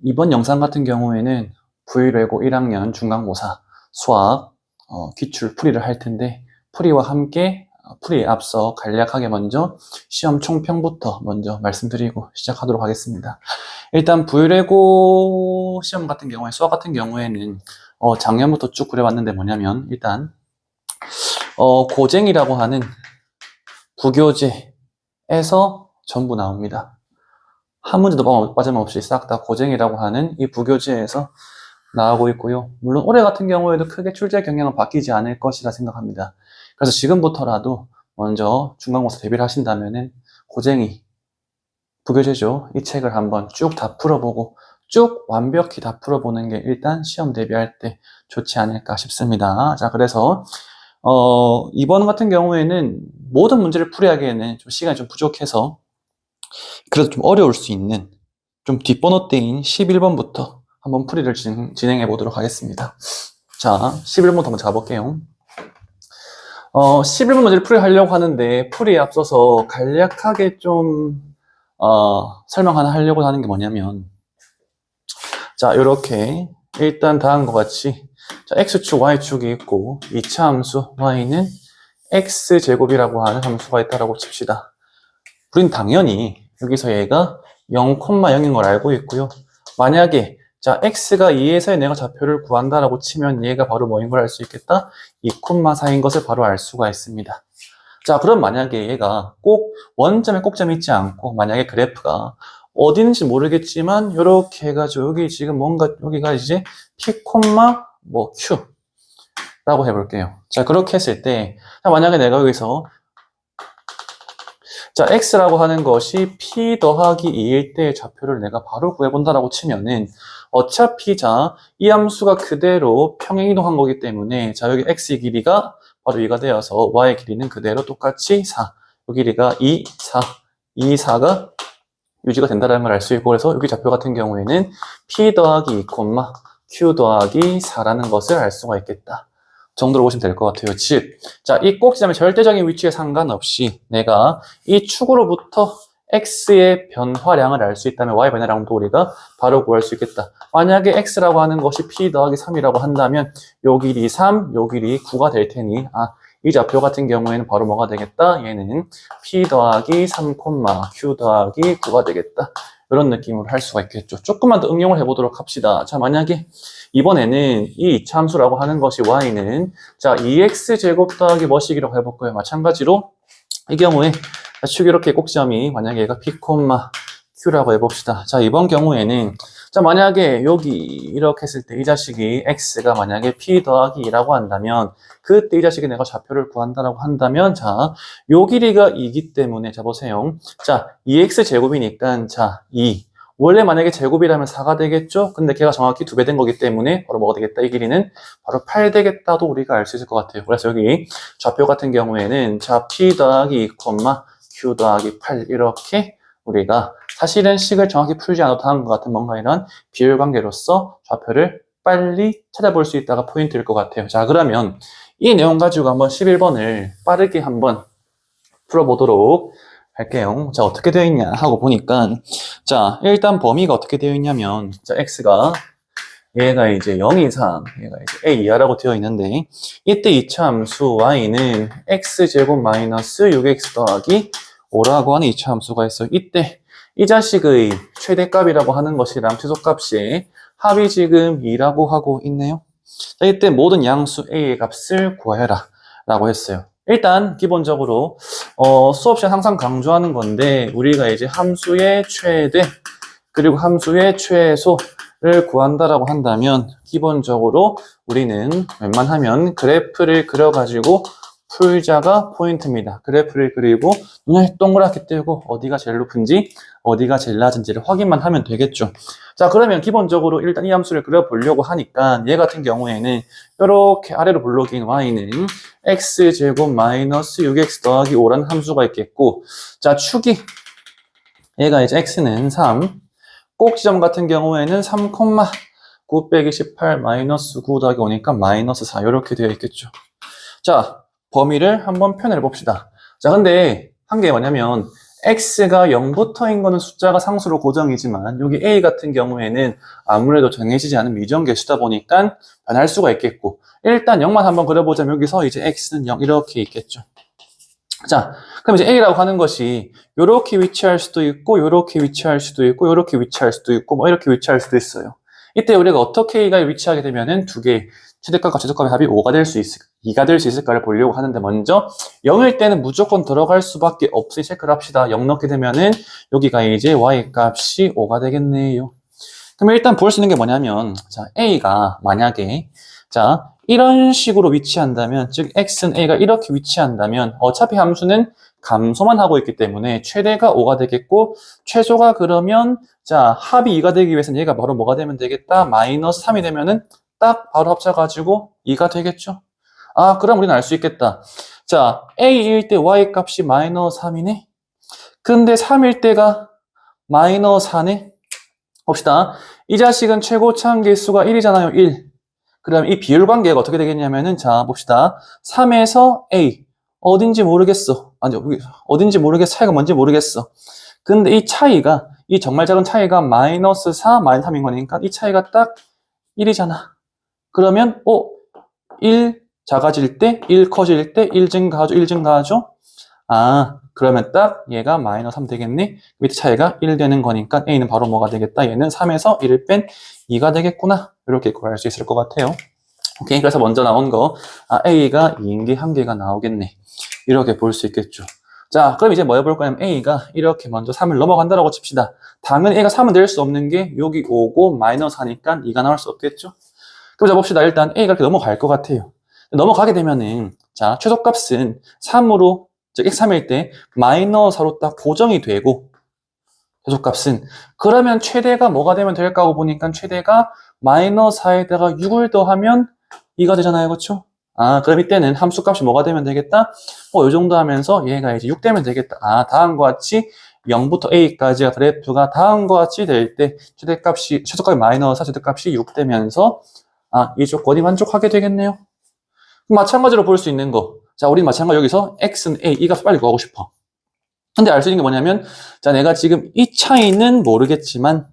이번 영상 같은 경우에는 브이로그 1학년 중간고사 수학 기출 풀이를 할 텐데 풀이와 함께 풀이에 앞서 간략하게 먼저 시험 총평부터 먼저 말씀드리고 시작하도록 하겠습니다. 일단 브이로그 시험 같은 경우에 수학 같은 경우에는 작년부터 쭉 그려봤는데 뭐냐면 일단 고쟁이라고 하는 부교재에서 전부 나옵니다. 한 문제도 빠짐없이 싹 다 고쟁이라고 하는 이 부교재에서 나오고 있고요. 물론 올해 같은 경우에도 크게 출제 경향은 바뀌지 않을 것이라 생각합니다. 그래서 지금부터라도 먼저 중간고사 대비를 하신다면은 고쟁이 부교재죠. 이 책을 한번 쭉 다 풀어보고 쭉 완벽히 다 풀어보는 게 일단 시험 대비할 때 좋지 않을까 싶습니다. 자, 그래서 이번 같은 경우에는 모든 문제를 풀이하기에는 좀 시간이 좀 부족해서 그래도 좀 어려울 수 있는 좀 뒷번호 때인 11번부터 한번 풀이를 진행해 보도록 하겠습니다. 자, 11번부터 한번 잡아볼게요. 11번 문제를 풀이하려고 하는데 풀이에 앞서서 간략하게 좀 설명 하나 하려고 하는 게 뭐냐면 자, 이렇게 일단 다음과 같이 자, x축, y축이 있고 2차 함수 y는 x제곱이라고 하는 함수가 있다라고 칩시다. 우린 당연히 여기서 얘가 0,0인 걸 알고 있고요. 만약에 자 x가 2에서의 내가 좌표를 구한다라고 치면 얘가 바로 뭐인 걸 알 수 있겠다? 2,4인 것을 바로 알 수가 있습니다. 자, 그럼 만약에 얘가 꼭 원점에 꼭점이 있지 않고 만약에 그래프가 어디 있는지 모르겠지만 이렇게 해가지고 여기 지금 뭔가 여기가 이제 p, 뭐 q 라고 해볼게요. 자, 그렇게 했을 때 자, 만약에 내가 여기서 자, x라고 하는 것이 p 더하기 2일 때의 좌표를 내가 바로 구해본다라고 치면은 어차피 자, 이 함수가 그대로 평행이동한 거기 때문에 자, 여기 x의 길이가 바로 2가 되어서 y의 길이는 그대로 똑같이 4. 이 길이가 2, 4, 2, 4가 유지가 된다는 걸 알 수 있고 그래서 여기 좌표 같은 경우에는 p 더하기 2, q 더하기 4라는 것을 알 수가 있겠다. 정도로 보시면 될 것 같아요. 즉, 자, 이 꼭지점의 절대적인 위치에 상관없이 내가 이 축으로부터 x의 변화량을 알 수 있다면 y 변화량도 우리가 바로 구할 수 있겠다. 만약에 x라고 하는 것이 p 더하기 3이라고 한다면 요 길이 3, 요 길이 9가 될 테니 이 좌표 같은 경우에는 바로 뭐가 되겠다? 얘는 p 더하기 3, q 더하기 9가 되겠다. 이런 느낌으로 할 수가 있겠죠. 조금만 더 응용을 해보도록 합시다. 자, 만약에 이번에는 이 2차 함수라고 하는 것이 y는 자 2x제곱 더하기 뭐시기라고 해볼까요? 마찬가지로 이 경우에 축 이렇게 꼭지점이 만약에 얘가 p, q라고 해봅시다. 자, 이번 경우에는 자 만약에 여기 이렇게 했을 때 이 자식이 x가 만약에 p 더하기 2라고 한다면 그때 이 자식이 내가 좌표를 구한다라고 한다면 자, 요 길이가 2이기 때문에 자 보세요. 자, 2x제곱이니까 자, 2 원래 만약에 제곱이라면 4가 되겠죠? 근데 걔가 정확히 2배 된 거기 때문에 바로 뭐가 되겠다? 이 길이는 바로 8 되겠다도 우리가 알 수 있을 것 같아요. 그래서 여기 좌표 같은 경우에는 자, p 더하기 2, q 더하기 8 이렇게 우리가 사실은 식을 정확히 풀지 않아도 다음과 같은 뭔가 이런 비율 관계로서 좌표를 빨리 찾아볼 수 있다가 포인트일 것 같아요. 자, 그러면 이 내용 가지고 한번 11번을 빠르게 한번 풀어보도록 할게요. 자, 어떻게 되어 있냐 하고 보니까 자, 일단 범위가 어떻게 되어 있냐면 자, x가 얘가 이제 0 이상 얘가 이제 a 이하라고 되어 있는데 이때 2차 함수 y는 x제곱 마이너스 6x 더하기 5라고 하는 2차 함수가 있어요. 이때 이 자식의 최대값이라고 하는 것이랑 최소값이 합이 지금 2라고 하고 있네요. 자, 이때 모든 양수 a의 값을 구해라 라고 했어요. 일단 기본적으로 수업 시간 항상 강조하는 건데 우리가 이제 함수의 최대 그리고 함수의 최소를 구한다라고 한다면 기본적으로 우리는 웬만하면 그래프를 그려가지고 풀자가 포인트입니다. 그래프를 그리고 눈을 동그랗게 뜨고 어디가 제일 높은지 어디가 제일 낮은지를 확인만 하면 되겠죠. 자, 그러면 기본적으로 일단 이 함수를 그려보려고 하니까 얘 같은 경우에는 이렇게 아래로 블록인 y는 x제곱 마이너스 6x 더하기 5라는 함수가 있겠고 자, 축이 얘가 이제 x는 3 꼭지점 같은 경우에는 3, 9 빼기 18 마이너스 9 더하기 5니까 마이너스 4 이렇게 되어 있겠죠. 자, 범위를 한번 표현해 봅시다. 자, 근데 한 게 뭐냐면 x가 0부터인 거는 숫자가 상수로 고정이지만 여기 a 같은 경우에는 아무래도 정해지지 않은 미정 개수다 보니까 변할 수가 있겠고 일단 0만 한번 그려보자면 여기서 이제 x는 0 이렇게 있겠죠. 자, 그럼 이제 a라고 하는 것이 요렇게 위치할 수도 있고 요렇게 위치할 수도 있고 요렇게 위치할 수도 있고 뭐 이렇게 위치할 수도 있어요. 이때 우리가 어떻게 a가 위치하게 되면은 두 개 최대값과 최소값의 합이 5가 될 수 있을까, 2가 될 수 있을까를 보려고 하는데 먼저 0일 때는 무조건 들어갈 수밖에 없으니 체크를 합시다. 0 넣게 되면은 여기가 이제 y 값이 5가 되겠네요. 그럼 일단 볼 수 있는 게 뭐냐면 자, a가 만약에 자 이런 식으로 위치한다면 즉 x는 a가 이렇게 위치한다면 어차피 함수는 감소만 하고 있기 때문에 최대가 5가 되겠고 최소가 그러면 자 합이 2가 되기 위해서는 얘가 바로 뭐가 되면 되겠다? 마이너스 3이 되면은 딱 바로 합쳐가지고 2가 되겠죠. 아 그럼 우리는 알 수 있겠다. 자 a일 때 y 값이 마이너스 3이네. 근데 3일 때가 마이너스 4네. 봅시다. 이 자식은 최고차항 개수가 1이잖아요. 1. 그럼 이 비율 관계가 어떻게 되겠냐면은 자 봅시다. 3에서 a 어딘지 모르겠어. 아니 어딘지 모르겠어. 차이가 뭔지 모르겠어. 근데 이 차이가 이 정말 작은 차이가 마이너스 4, 마이너스 3인 거니까 이 차이가 딱 1이잖아. 그러면 1 작아질 때 1 커질 때 1 증가하죠. 1 증가하죠. 아 그러면 딱 얘가 마이너스 3 되겠네. 밑에 차이가 1 되는 거니까 a는 바로 뭐가 되겠다. 얘는 3에서 1을 뺀 2가 되겠구나. 이렇게 구할 수 있을 것 같아요. 오케이. 그래서 먼저 나온 거 a가 2인 게 한 개가 나오겠네. 이렇게 볼 수 있겠죠. 자 그럼 이제 뭐 해볼 거냐면 a가 이렇게 먼저 3을 넘어간다라고 칩시다. 당연히 a가 3은 될 수 없는 게 여기 5고 마이너스 하니까 2가 나올 수 없겠죠. 그럼 자 봅시다. 일단 a가 이렇게 넘어갈 것 같아요. 넘어가게 되면은 자 최소값은 3으로 즉 x3일 때 마이너스 4로 딱 고정이 되고 최소값은 그러면 최대가 뭐가 되면 될까 하고 보니까 최대가 마이너스 4에다가 6을 더하면 2가 되잖아요. 그렇죠? 아 그럼 이때는 함수값이 뭐가 되면 되겠다? 이 정도 하면서 얘가 이제 6 되면 되겠다. 아 다음과 같이 0부터 a까지가 그래프가 다음과 같이 될 때 최소값이 마이너스 4, 최대값이 6 되면서 이 조건이 만족하게 되겠네요. 마찬가지로 볼 수 있는 거. 자, 우리 마찬가지로 여기서 x는 a, 이 값을 빨리 구하고 싶어. 근데 알 수 있는 게 뭐냐면, 자, 내가 지금 이 차이는 모르겠지만,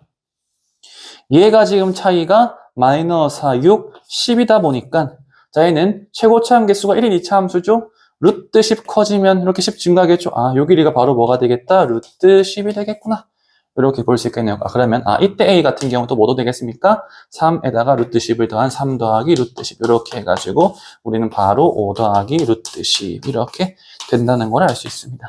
얘가 지금 차이가 마이너스 4, 6, 10이다 보니까, 자, 얘는 최고차항 개수가 1인 2차 함수죠? 루트 10 커지면 이렇게 10 증가하겠죠? 요 길이가 바로 뭐가 되겠다? 루트 10이 되겠구나. 이렇게 볼 수 있겠네요. 그러면 이때 a 같은 경우 또 뭐도 되겠습니까? 3에다가 루트 10을 더한 3 더하기 루트 10 이렇게 해가지고 우리는 바로 5 더하기 루트 10 이렇게 된다는 걸 알 수 있습니다.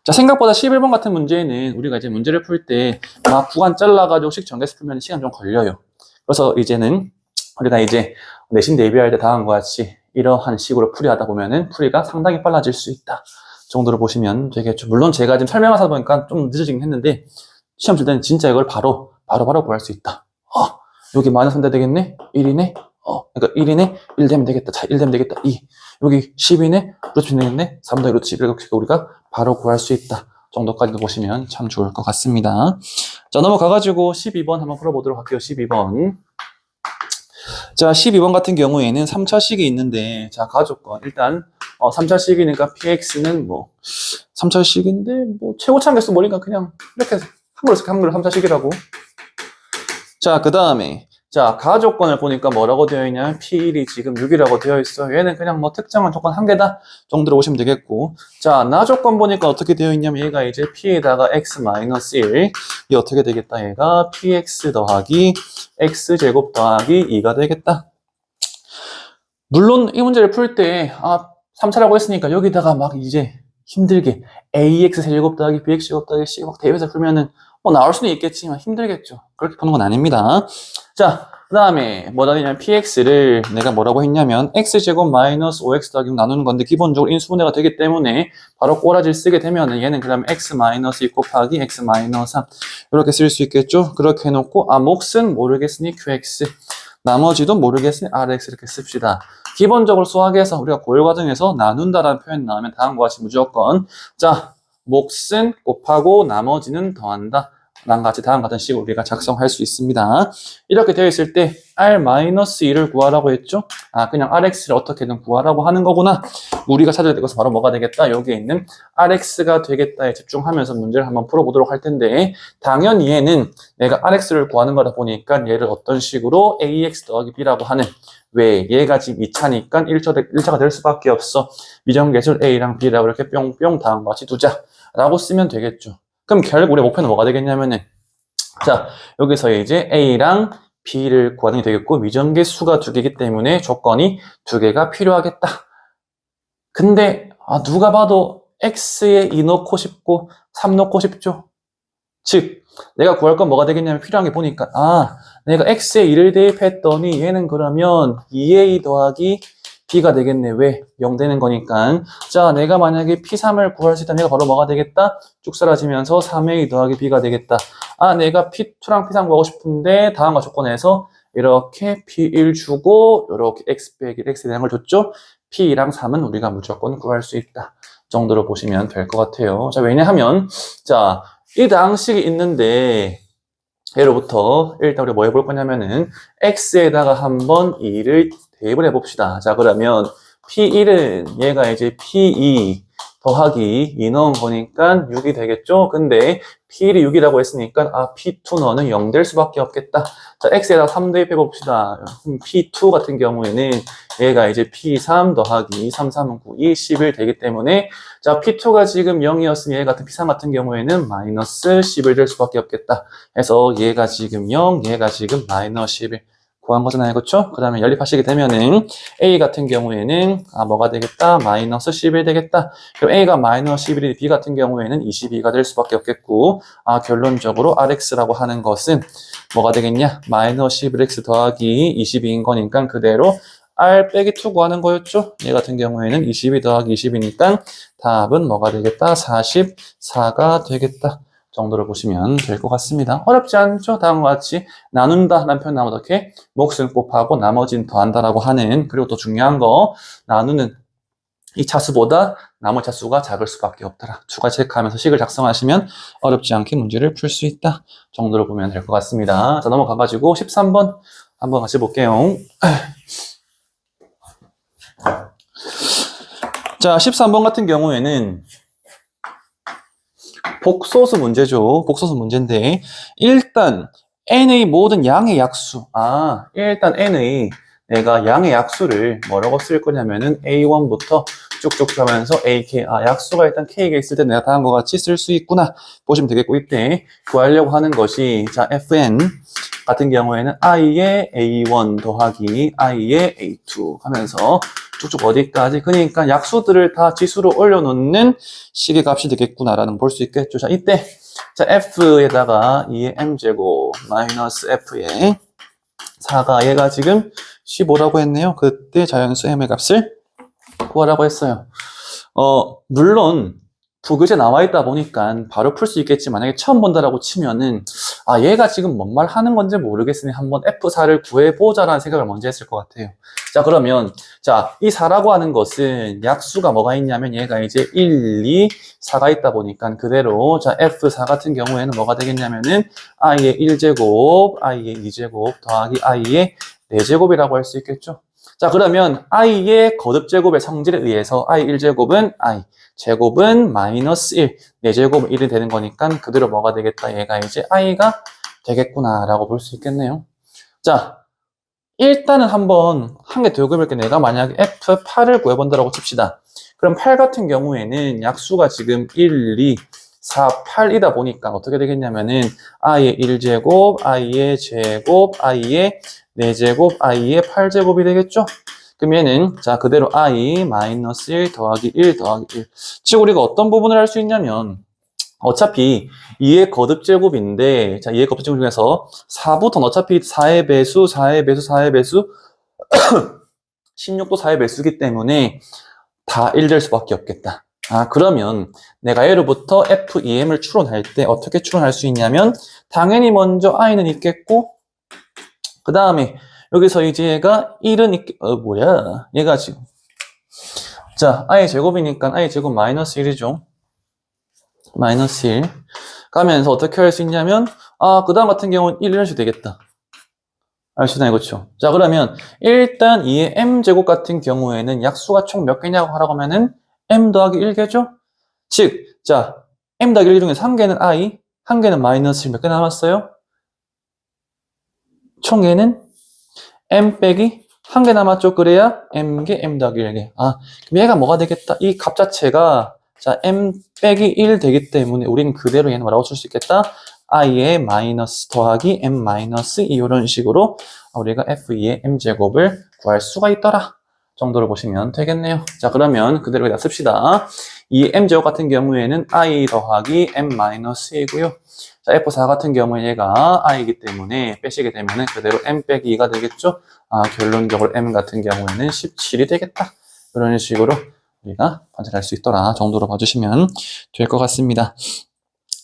자 생각보다 11번 같은 문제는 우리가 이제 문제를 풀 때 막 구간 잘라가지고 식 정해서 풀면 시간 좀 걸려요. 그래서 이제는 우리가 이제 내신 대비할 때 다음과 같이 이러한 식으로 풀이하다 보면은 풀이가 상당히 빨라질 수 있다 정도로 보시면 되겠죠. 물론 제가 지금 설명하다 보니까 좀 늦어지긴 했는데 시험 칠 때는 진짜 이걸 바로 구할 수 있다. 여기 마이너스 3 되겠네? 1이네? 그러니까 1이네? 1 되면 되겠다. 자, 1 되면 되겠다. 2. 여기 10이네? 루트 10 되겠네? 3 더하기 루트 10. 이렇게 우리가 바로 구할 수 있다. 정도까지도 보시면 참 좋을 것 같습니다. 자, 넘어가가지고 12번 한번 풀어보도록 할게요. 12번. 자, 12번 같은 경우에는 3차식이 있는데, 자, 가족권. 일단, 3차식이니까 px는 3차식인데, 최고차항 개수 모르니까 그냥 이렇게 한글로 3차식이라고. 자, 그 다음에, 자, 가족권을 보니까 뭐라고 되어 있냐면, P1이 지금 6이라고 되어 있어. 얘는 그냥 특정한 조건 한 개다 정도로 보시면 되겠고. 자, 나조건 보니까 어떻게 되어 있냐면, 얘가 이제 P에다가 X-1. 이 어떻게 되겠다? 얘가 PX 더하기 X제곱 더하기 2가 되겠다. 물론 이 문제를 풀 때, 3차라고 했으니까 여기다가 막 이제 힘들게 AX 세제곱 더하기 BX 제곱 더하기 C 막 대입해서 풀면은 나올 수는 있겠지만 힘들겠죠. 그렇게 푸는 건 아닙니다. 자, 그 다음에 뭐라 하냐면 px를 내가 뭐라고 했냐면 x제곱 마이너스 5x 더하기 6 나누는 건데 기본적으로 인수분해가 되기 때문에 바로 꼬라지를 쓰게 되면은 얘는 그다음에 x 마이너스 2 곱하기 x 마이너스 3 이렇게 쓸 수 있겠죠. 그렇게 해놓고 몫은 모르겠으니 qx 나머지도 모르겠으니 rx 이렇게 씁시다. 기본적으로 수학에서 우리가 고열 과정에서 나눈다라는 표현 나오면 다음과 같이 무조건 자 몫은 곱하고 나머지는 더한다. 랑 같이 다음과 같은 식으로 우리가 작성할 수 있습니다. 이렇게 되어 있을 때 R-2를 구하라고 했죠? 그냥 RX를 어떻게든 구하라고 하는 거구나. 우리가 찾아야 될 것은 바로 뭐가 되겠다? 여기에 있는 RX가 되겠다에 집중하면서 문제를 한번 풀어보도록 할 텐데, 당연히 얘는 내가 RX를 구하는 거다 보니까 얘를 어떤 식으로 AX 더하기 B라고 하는, 왜? 얘가 지금 2차니까 1차가 될 수밖에 없어. 미정계sul A랑 B라고 이렇게 뿅뿅 다음과 같이 두자 라고 쓰면 되겠죠. 그럼 결국 우리 목표는 뭐가 되겠냐면은, 자, 여기서 이제 A랑 B를 구하는 게 되겠고, 미정계 수가 2개이기 때문에 조건이 2개가 필요하겠다. 근데, 누가 봐도 X에 2 넣고 싶고, 3 넣고 싶죠? 즉, 내가 구할 건 뭐가 되겠냐면 필요한 게 보니까, 내가 X에 2를 대입했더니 얘는 그러면 2A 더하기 B가 되겠네. 왜? 0 되는 거니까. 자, 내가 만약에 P3을 구할 수 있다면 얘가 바로 뭐가 되겠다? 쭉 사라지면서 3A 더하기 B가 되겠다. 내가 P2랑 P3 구하고 싶은데 다음과 조건에서 이렇게 P1 주고 이렇게 X 빼기 X에 대한 걸 줬죠? P2랑 3은 우리가 무조건 구할 수 있다. 정도로 보시면 될 것 같아요. 자, 왜냐하면 자, 이 다항식이 있는데 예로부터 일단 우리 뭐 해볼 거냐면은 X에다가 한번 2를 대입을 해봅시다. 자, 그러면 P1은 얘가 이제 P2 더하기 2 넣은 거니까 6이 되겠죠? 근데 P1이 6이라고 했으니까 P2 너는 0 될 수밖에 없겠다. 자, X에다가 3 대입해 봅시다. P2 같은 경우에는 얘가 이제 P3 더하기 3, 3은 9, 2, 11 되기 때문에 자, P2가 지금 0이었으면 얘 같은 P3 같은 경우에는 마이너스 11 될 수밖에 없겠다. 해서 얘가 지금 0, 얘가 지금 마이너스 11 구한 거잖아요. 그렇죠? 그러면 연립하시게 되면은 A 같은 경우에는 뭐가 되겠다? 마이너스 11 되겠다. 그럼 A가 마이너스 11이 B 같은 경우에는 22가 될 수밖에 없겠고 결론적으로 RX라고 하는 것은 뭐가 되겠냐? 마이너스 11X 더하기 22인 거니까 그대로 R 빼기 2 구하는 거였죠? 얘 같은 경우에는 22 더하기 20이니까 답은 뭐가 되겠다? 44가 되겠다. 정도로 보시면 될 것 같습니다. 어렵지 않죠? 다음과 같이 나눈다 라는 표현 나오면 어떻게? 몫을 곱하고 나머지는 더한다라고 하는, 그리고 또 중요한 거 나누는 이 차수보다 나머지 차수가 작을 수밖에 없더라. 두 가지 체크하면서 식을 작성하시면 어렵지 않게 문제를 풀 수 있다. 정도로 보면 될 것 같습니다. 자, 넘어가가지고 13번 한번 같이 볼게요. 자, 13번 같은 경우에는 복소수 문제죠. 복소수 문제인데 일단 n의 모든 양의 약수. 일단 n의 내가 양의 약수를 뭐라고 쓸 거냐면은 a1부터 쭉쭉 가면서 ak. 약수가 일단 k가 있을 때 내가 다음과 같이 쓸 수 있구나 보시면 되겠고, 이때 구하려고 하는 것이 자 fn 같은 경우에는 i의 a1 더하기 i의 a2 하면서 쭉쭉 어디까지? 그러니까 약수들을 다 지수로 올려놓는 식의 값이 되겠구나라는 걸 볼 수 있겠죠. 자, 이때 자 f에다가 2의 m제곱 마이너스 f의 4가 얘가 지금 15라고 했네요. 그때 자연수 m의 값을 구하라고 했어요. 물론 부교재 나와 있다 보니까 바로 풀 수 있겠지. 만약에 처음 본다라고 치면은 얘가 지금 뭔 말 하는 건지 모르겠으니 한번 F4를 구해보자라는 생각을 먼저 했을 것 같아요. 자, 그러면 자, 이 4라고 하는 것은 약수가 뭐가 있냐면 얘가 이제 1, 2, 4가 있다 보니까 그대로 자, F4 같은 경우에는 뭐가 되겠냐면은 i의 1제곱, i의 2제곱 더하기 i의 4제곱이라고 할 수 있겠죠. 자, 그러면 i의 거듭제곱의 성질에 의해서 i 1제곱은 i, 제곱은 마이너스 1, 4제곱은 1이 되는 거니까 그대로 뭐가 되겠다? 얘가 이제 i가 되겠구나라고 볼 수 있겠네요. 자, 일단은 한번 한 개 더 그려볼게. 내가 만약에 F8을 구해본다라고 칩시다. 그럼 8 같은 경우에는 약수가 지금 1, 2, 4, 8이다 보니까 어떻게 되겠냐면은 i의 1제곱, i의 제곱, i의 4제곱, i의 8제곱이 되겠죠? 그럼 얘는 자 그대로 i 마이너스 1 더하기 1 더하기 1. 즉 우리가 어떤 부분을 할 수 있냐면 어차피 2의 거듭제곱인데 자 2의 거듭제곱 중에서 4부터는 어차피 4의 배수, 4의 배수, 4의 배수 16도 4의 배수기 때문에 다 1 될 수밖에 없겠다. 그러면 내가 예로부터 FEM을 추론할 때 어떻게 추론할 수 있냐면 당연히 먼저 i는 있겠고 그 다음에 여기서 이제 얘가 1은 얘가 지금 자 i 제곱이니까 i 제곱 마이너스 1이죠. 마이너스 1. 가면서 어떻게 할 수 있냐면, 그 다음 같은 경우는 1 이런 식으로 되겠다. 알 수 있나요? 그렇죠? 자, 그러면 일단 이 m제곱 같은 경우에는 약수가 총 몇 개냐고 하라고 하면은 m 더하기 1개죠? 즉, 자, m 더하기 1 중에서 한 개는 i, 한 개는 마이너스 몇 개 남았어요? 총 얘는 m 빼기 한 개 남았죠? 그래야 m개 m 더하기 1개. 그럼 얘가 뭐가 되겠다? 이 값 자체가 자 m 빼기 1 되기 때문에 우리는 그대로 얘는 뭐라고 쓸 수 있겠다? i의 마이너스 더하기 m 마이너스 2 이런 식으로 우리가 f2의 m제곱을 구할 수가 있더라 정도로 보시면 되겠네요. 자, 그러면 그대로 여기다 씁시다. 이 m제곱 같은 경우에는 i 더하기 m 마이너스 2고요. 자, F4 같은 경우에 얘가 i이기 때문에 빼시게 되면 그대로 m 빼기 2가 되겠죠? 결론적으로 m 같은 경우에는 17이 되겠다. 이런 식으로 우리가 관찰할 수 있더라 정도로 봐주시면 될 것 같습니다.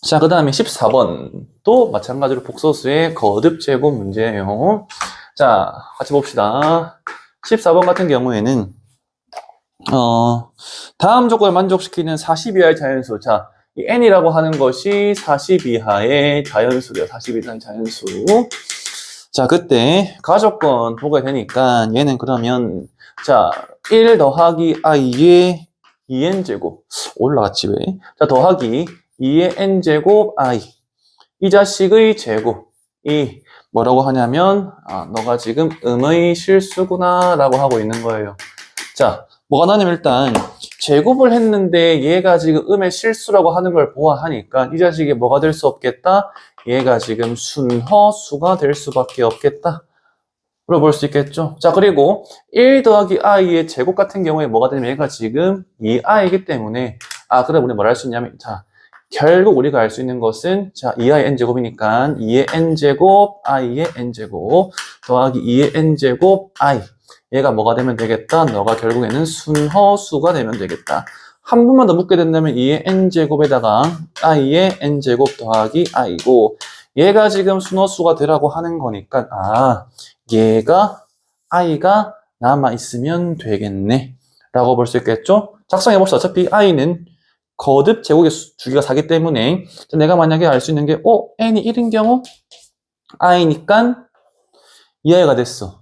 자, 그 다음에 14번도 마찬가지로 복소수의 거듭 제곱 문제예요. 자, 같이 봅시다. 14번 같은 경우에는 다음 조건을 만족시키는 40 이하의 자연수. 자, 이 n이라고 하는 것이 40 이하의 자연수래요. 40 이하의 자연수. 자, 그때 가조건 보게 되니까 얘는 그러면 자, 1 더하기 i의 2n제곱 올라갔지 왜? 자, 더하기 2의 n제곱 i 이 자식의 제곱이 뭐라고 하냐면 너가 지금 음의 실수구나 라고 하고 있는 거예요. 자, 뭐가 나냐면 일단 제곱을 했는데 얘가 지금 음의 실수라고 하는 걸 보아하니까 이 자식이 뭐가 될 수 없겠다? 얘가 지금 순허수가 될 수밖에 없겠다. 로 볼 수 있겠죠. 자, 그리고 1 더하기 i의 제곱 같은 경우에 뭐가 되냐면 얘가 지금 2i이기 때문에 그럼 우리 뭘 할 수 있냐면 자, 결국 우리가 알 수 있는 것은 자, 2i n제곱이니까 2의 n제곱 i의 n제곱 더하기 2의 n제곱 i 얘가 뭐가 되면 되겠다? 너가 결국에는 순허수가 되면 되겠다. 한 번만 더 묻게 된다면 2의 n제곱에다가 i의 n제곱 더하기 i고 얘가 지금 순허수가 되라고 하는 거니까 얘가 i가 남아있으면 되겠네 라고 볼 수 있겠죠? 작성해 봅시다. 어차피 i는 거듭 제곱의 주기가 4기 때문에 내가 만약에 알 수 있는 게 n이 1인 경우 i니까 2i가 됐어.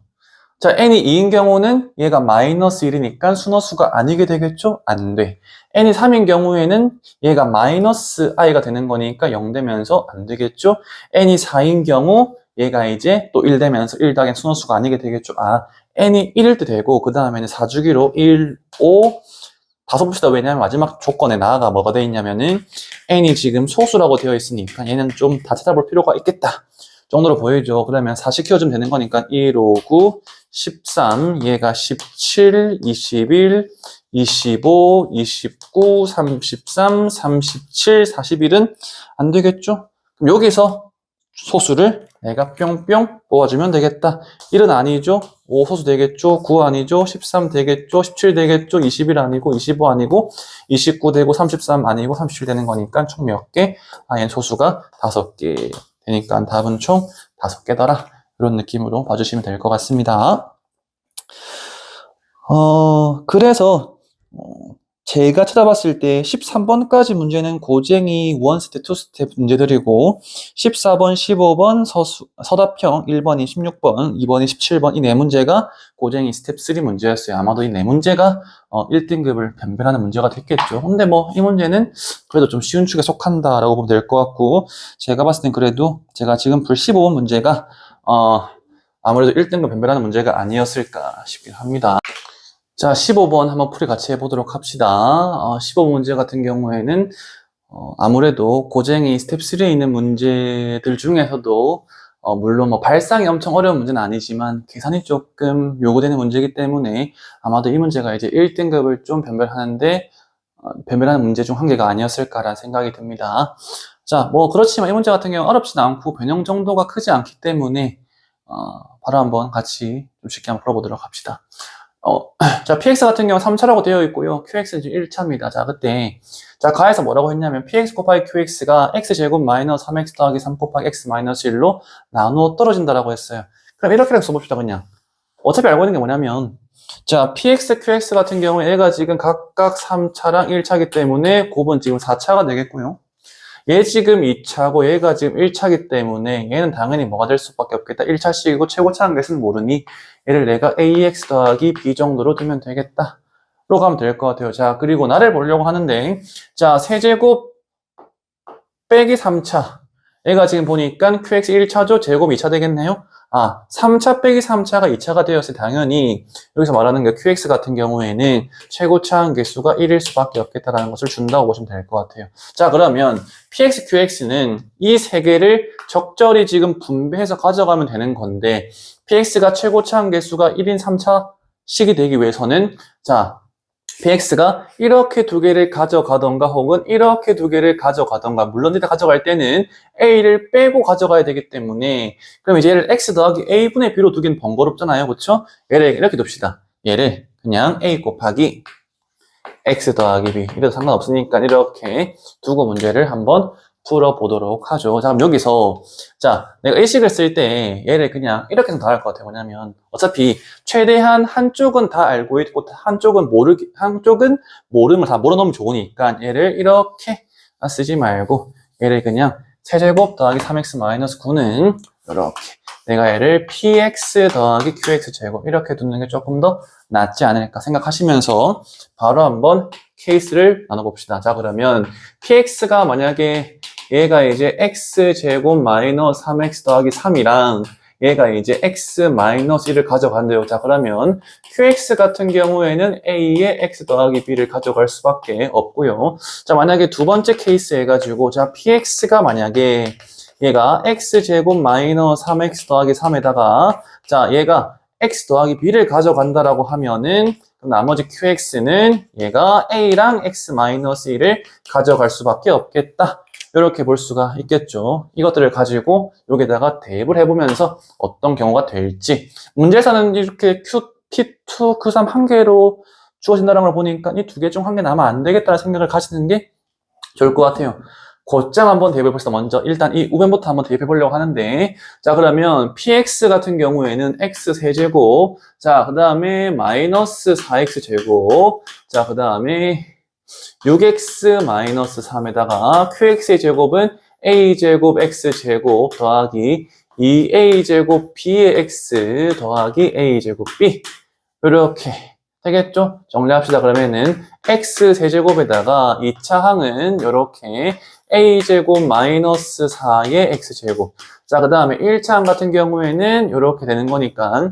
자, n이 2인 경우는 얘가 마이너스 1이니까 순허수가 아니게 되겠죠? 안 돼. n이 3인 경우에는 얘가 마이너스 i가 되는 거니까 0 되면서 안 되겠죠? n이 4인 경우 얘가 이제 또 1 되면서 1 더하기 순허수가 아니게 되겠죠? n이 1일 때 되고 그 다음에는 4주기로 1, 5, 5봅시다. 왜냐하면 마지막 조건에 나아가 뭐가 돼 있냐면은 n이 지금 소수라고 되어 있으니까 얘는 좀 다 찾아볼 필요가 있겠다 정도로 보이죠. 그러면 40 키워주면 되는 거니까 1, 5, 9, 13, 얘가 17, 21, 25, 29, 33, 37, 41은 안 되겠죠? 그럼 여기서 소수를 내가 뿅뿅 뽑아주면 되겠다. 1은 아니죠? 5 소수 되겠죠? 9 아니죠? 13 되겠죠? 17 되겠죠? 21 아니고 25 아니고 29 되고 33 아니고 37 되는 거니까 총 몇 개? 얘는 소수가 5개 되니까 답은 총 5개더라. 이런 느낌으로 봐주시면 될 것 같습니다. 그래서 제가 찾아봤을 때 13번까지 문제는 고쟁이 1스텝, 2스텝 문제들이고 14번, 15번 서답형 1번이 16번, 2번이 17번 이 네 문제가 고쟁이 스텝 3 문제였어요. 아마도 이 네 문제가 1등급을 변별하는 문제가 됐겠죠. 근데 이 문제는 그래도 좀 쉬운 축에 속한다라고 보면 될 것 같고 제가 봤을 땐 그래도 제가 지금 풀 15번 문제가 아무래도 1등급 변별하는 문제가 아니었을까 싶긴 합니다. 자, 15번 한번 풀이 같이 해보도록 합시다. 15번 문제 같은 경우에는 아무래도 고쟁이 스텝 3에 있는 문제들 중에서도 물론 발상이 엄청 어려운 문제는 아니지만 계산이 조금 요구되는 문제이기 때문에 아마도 이 문제가 이제 1등급을 좀 변별하는 문제 중 한 개가 아니었을까라는 생각이 듭니다. 자, 그렇지만 이 문제 같은 경우 어렵지는 않고 변형 정도가 크지 않기 때문에 바로 한번 같이 좀 쉽게 한번 풀어보도록 합시다. 자, px 같은 경우 3차라고 되어 있고요. qx는 지금 1차입니다. 자, 그때, 자, 가에서 뭐라고 했냐면, px 곱하기 qx가 x제곱 마이너스 3x 더하기 3 곱하기 x 마이너스 1로 나누어 떨어진다라고 했어요. 그럼 이렇게 써봅시다, 그냥. 어차피 알고 있는 게 뭐냐면, 자, px, qx 같은 경우에 얘가 지금 각각 3차랑 1차이기 때문에 곱은 지금 4차가 되겠고요. 얘 지금 2차고 얘가 지금 1차기 때문에 얘는 당연히 뭐가 될 수밖에 없겠다. 1차식이고 최고차 한계수는 모르니 얘를 내가 ax 더하기 b 정도로 두면 되겠다. 로 가면 될 것 같아요. 자, 그리고 나를 보려고 하는데 자, 세제곱 빼기 3차. 얘가 지금 보니까 qx 1차죠? 제곱 2차 되겠네요? 아, 3차 빼기 3차가 2차가 되었을 때 당연히 여기서 말하는 게 qx 같은 경우에는 최고차 한계수가 1일 수밖에 없겠다라는 것을 준다고 보시면 될 것 같아요. 자, 그러면 px, qx는 이 세 개를 적절히 지금 분배해서 가져가면 되는 건데 px가 최고차 한계수가 1인 3차식이 되기 위해서는 자, px가 이렇게 두 개를 가져가던가 혹은 이렇게 두 개를 가져가던가 물론 일단 가져갈 때는 a를 빼고 가져가야 되기 때문에 그럼 이제 얘를 x 더하기 a분의 b로 두기는 번거롭잖아요. 그렇죠? 얘를 이렇게 둡시다. 얘를 그냥 a 곱하기 x 더하기 b 이래도 상관없으니까 이렇게 두고 문제를 한번 풀어보도록 하죠. 자, 그럼 여기서 자, 내가 일식을 쓸 때 얘를 그냥 이렇게 해서 다 할 것 같아요. 뭐냐면 어차피 최대한 한쪽은 다 알고 있고 한쪽은 모름을 다 몰아놓으면 좋으니까 얘를 이렇게 쓰지 말고 얘를 그냥 세제곱 더하기 3x 마이너스 9는 이렇게 내가 얘를 px 더하기 qx 제곱 이렇게 두는 게 조금 더 낫지 않을까 생각하시면서 바로 한번 케이스를 나눠봅시다. 자, 그러면 px가 만약에 얘가 이제 x제곱 마이너스 3x 더하기 3이랑 얘가 이제 x 마이너스 1을 가져간대요. 자, 그러면 qx 같은 경우에는 a의 x 더하기 b를 가져갈 수밖에 없고요. 자, 만약에 두 번째 케이스 해가지고 자, px가 만약에 얘가 x제곱 마이너스 3x 더하기 3에다가 자, 얘가 x 더하기 b를 가져간다라고 하면은 그럼 나머지 qx는 얘가 a랑 x 마이너스 1을 가져갈 수밖에 없겠다. 이렇게 볼 수가 있겠죠. 이것들을 가지고 여기다가 대입을 해보면서 어떤 경우가 될지 문제에서는 이렇게 T2, Q3 한 개로 주어진다는 걸 보니까 이 두 개 중 한 개 남아 안 되겠다는 생각을 가지는 게 좋을 것 같아요. 곧장 한번 대입해 봅시다. 먼저 일단 이 우변부터 한번 대입해 보려고 하는데 자, 그러면 px 같은 경우에는 x 세제곱 자, 그 다음에 마이너스 4x 제곱 자, 그 다음에 6x 마이너스 3에다가 qx의 제곱은 a제곱 x제곱 더하기 2a제곱 b의 x 더하기 a제곱 b 이렇게 되겠죠? 정리합시다. 그러면은 x 세제곱에다가 2차 항은 이렇게 a제곱 마이너스 4의 x제곱 자, 그 다음에 1차 항 같은 경우에는 이렇게 되는 거니까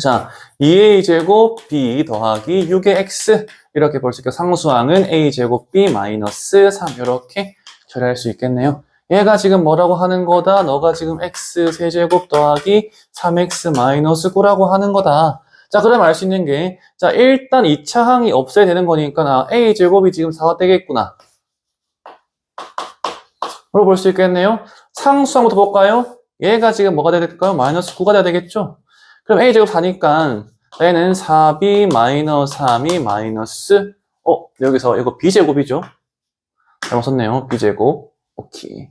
자, 2a제곱 b 더하기 6의 x 이렇게 볼 수 있고 상수항은 a제곱 b 마이너스 3 이렇게 처리할 수 있겠네요. 얘가 지금 뭐라고 하는 거다? 너가 지금 x 세제곱 더하기 3x 마이너스 9라고 하는 거다. 자, 그러면 알 수 있는 게 자, 일단 2차 항이 없어야 되는 거니까 a제곱이 지금 4가 되겠구나. 로 볼 수 있겠네요. 상수항부터 볼까요? 얘가 지금 뭐가 돼야 될까요? 마이너스 9가 돼야 되겠죠? 그럼 a제곱 4니까 얘는 4b 마이너스 3이 마이너스 여기서 이거 b제곱이죠? 잘못 썼네요. b제곱. 오케이.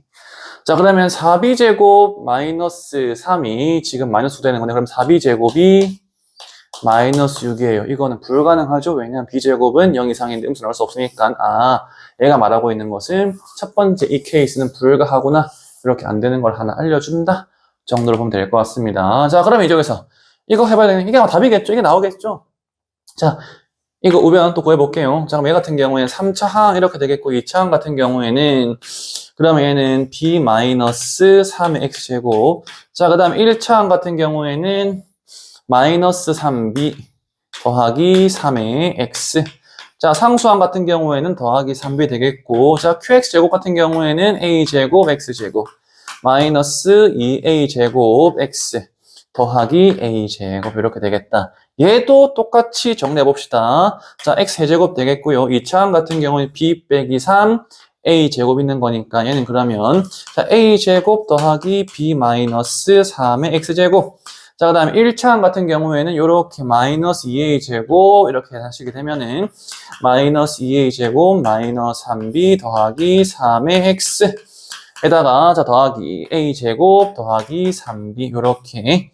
자, 그러면 4b제곱 마이너스 3이 지금 마이너스 9 되는 건데 그럼 4b제곱이 마이너스 6이에요. 이거는 불가능하죠. 왜냐면 b제곱은 0 이상인데 음수 나올 수 없으니까 얘가 말하고 있는 것은 첫 번째 이 케이스는 불가하구나. 이렇게 안 되는 걸 하나 알려준다. 정도로 보면 될 것 같습니다. 자, 그러면 이쪽에서 이거 해봐야 되는 이게 아마 답이겠죠? 이게 나오겠죠? 자, 이거 우변 또 구해볼게요. 자, 그럼 얘 같은 경우에는 3차 항 이렇게 되겠고 2차 항 같은 경우에는 그러면 얘는 b-3의 x제곱 자, 그 다음에 1차 항 같은 경우에는 마이너스 3b 더하기 3의 x 자, 상수항 같은 경우에는 더하기 3b 되겠고 자, qx제곱 같은 경우에는 a제곱 x제곱 마이너스 2a제곱 x 더하기 a제곱 이렇게 되겠다. 얘도 똑같이 정리해봅시다. 자, x 세제곱 되겠고요. 2차항 같은 경우는 b 빼기 3 a제곱 있는 거니까 얘는 그러면 자, a제곱 더하기 b 마이너스 3의 x제곱 자, 그 다음에 1차항 같은 경우에는 이렇게 마이너스 2a제곱 이렇게 하시게 되면은 마이너스 2a제곱 마이너스 3b 더하기 3의 x 에다가 자 더하기 a제곱 더하기 3b 이렇게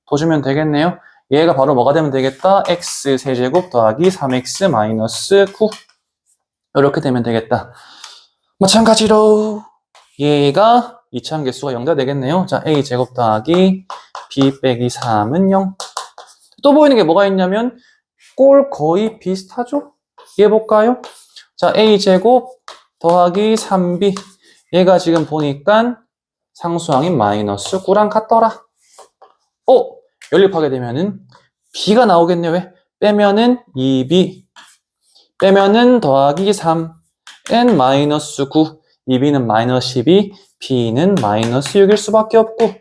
도주면 되겠네요. 얘가 바로 뭐가 되면 되겠다? x 세제곱 더하기 3x 마이너스 9 이렇게 되면 되겠다. 마찬가지로 얘가 이차원 개수가 0가 되겠네요. 자, a제곱 더하기 b 빼기 3은 0. 또 보이는 게 뭐가 있냐면 꼴 거의 비슷하죠? 이해해볼까요? 자, a제곱 더하기 3b. 얘가 지금 보니까 상수항인 마이너스 9랑 같더라. 연립하게 되면은 b가 나오겠네. 왜? 빼면은 2b, 빼면은 더하기 3, n 마이너스 9, 2b는 마이너스 12, b는 마이너스 6일 수밖에 없고,